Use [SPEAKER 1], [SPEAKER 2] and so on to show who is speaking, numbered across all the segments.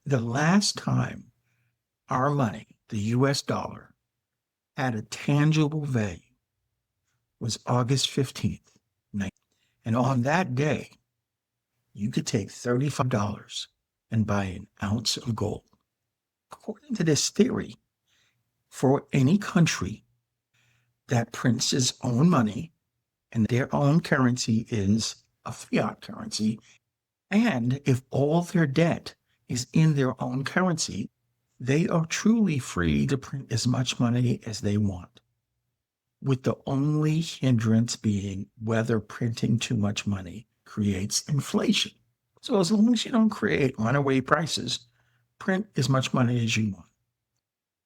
[SPEAKER 1] The last time our money, the US dollar, had a tangible value was August 15th. And on that day, you could take $35 and buy an ounce of gold. According to this theory, for any country that prints its own money and their own currency is a fiat currency, and if all their debt is in their own currency, they are truly free to print as much money as they want, with the only hindrance being whether printing too much money creates inflation. So as long as you don't create runaway prices, print as much money as you want.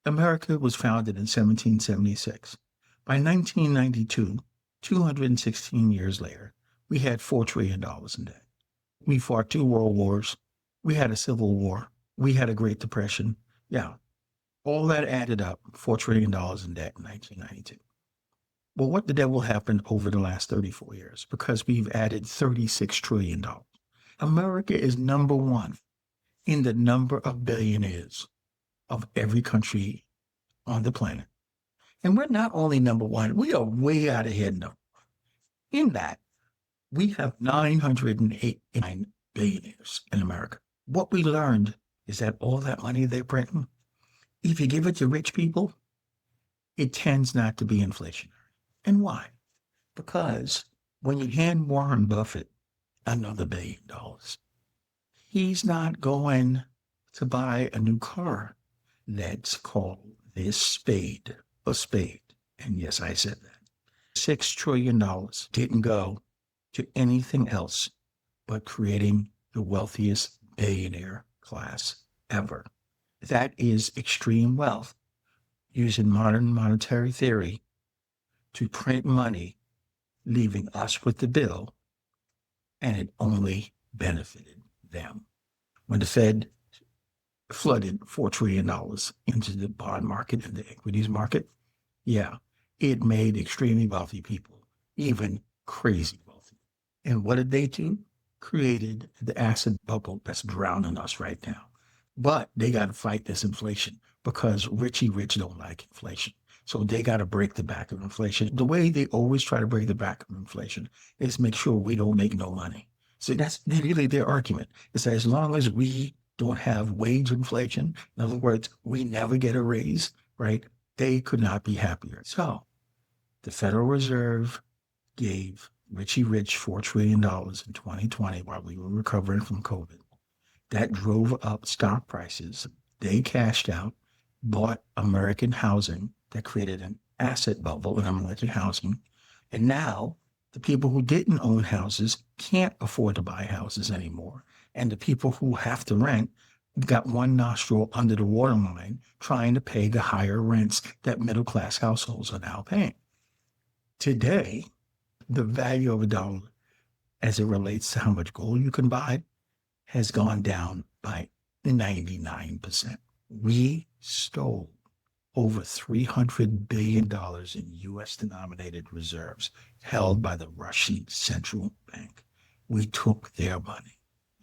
[SPEAKER 1] America was founded in 1776. By 1992, 216 years later, we had $4 trillion in debt. We fought 2 world wars. We had a civil war. We had a Great Depression. Yeah, all that added up, $4 trillion in debt in 1992. Well, what the devil happened over the last 34 years? Because we've added $36 trillion. America is number one in the number of billionaires of every country on the planet. And we're not only number one, we are way out ahead now. In that, we have 989 billionaires in America. What we learned is that all that money they're printing, if you give it to rich people, it tends not to be inflationary. And why? Because when you hand Warren Buffett another $1 billion, he's not going to buy a new car. Let's call this spade a spade. And yes, I said that. $6 trillion didn't go to anything else but creating the wealthiest billionaire class ever. That is extreme wealth using modern monetary theory to print money, leaving us with the bill, and it only benefited them. When the Fed flooded $4 trillion into the bond market and the equities market, yeah, it made extremely wealthy people even crazy wealthy. And what did they do? Created the asset bubble that's drowning us right now. But they got to fight this inflation because Richie Rich don't like inflation. So they got to break the back of inflation. The way they always try to break the back of inflation is make sure we don't make no money. So that's really their argument, is that as long as we don't have wage inflation, in other words, we never get a raise, right? They could not be happier. So the Federal Reserve gave Richie Rich $4 trillion in 2020 while we were recovering from COVID. That drove up stock prices. They cashed out, bought American housing that created an asset bubble in American housing. And now the people who didn't own houses can't afford to buy houses anymore. And the people who have to rent got one nostril under the waterline trying to pay the higher rents that middle-class households are now paying. Today, the value of a dollar as it relates to how much gold you can buy has gone down by 99%. We stole over $300 billion in U.S. denominated reserves held by the Russian central bank. We took their money.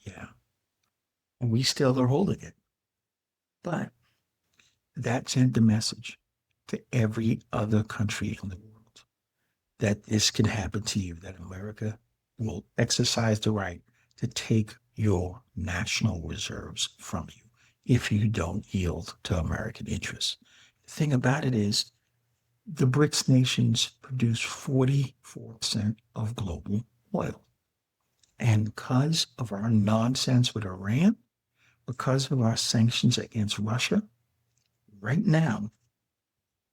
[SPEAKER 1] Yeah. And we still are holding it. But that sent the message to every other country in the world that this can happen to you, that America will exercise the right to take your national reserves from you if you don't yield to American interests. The thing about it is, the BRICS nations produce 44% of global oil. And because of our nonsense with Iran, because of our sanctions against Russia, right now,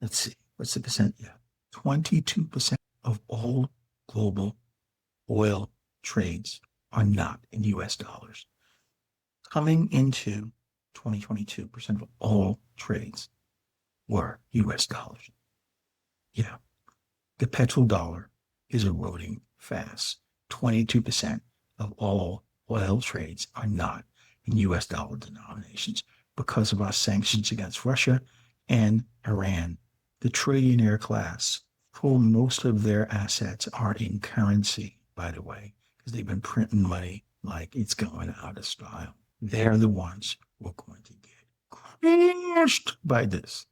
[SPEAKER 1] let's see, what's the percent? Yeah, 22% of all global oil trades are not in US dollars. Coming into 2022, percent of all trades were US dollars. Yeah, the petrodollar is eroding fast. 22% of all oil trades are not in US dollar denominations because of our sanctions against Russia and Iran. The trillionaire class, who most of their assets are in currency, by the way, because they've been printing money like it's going out of style. They're the ones we're going to get crushed by this.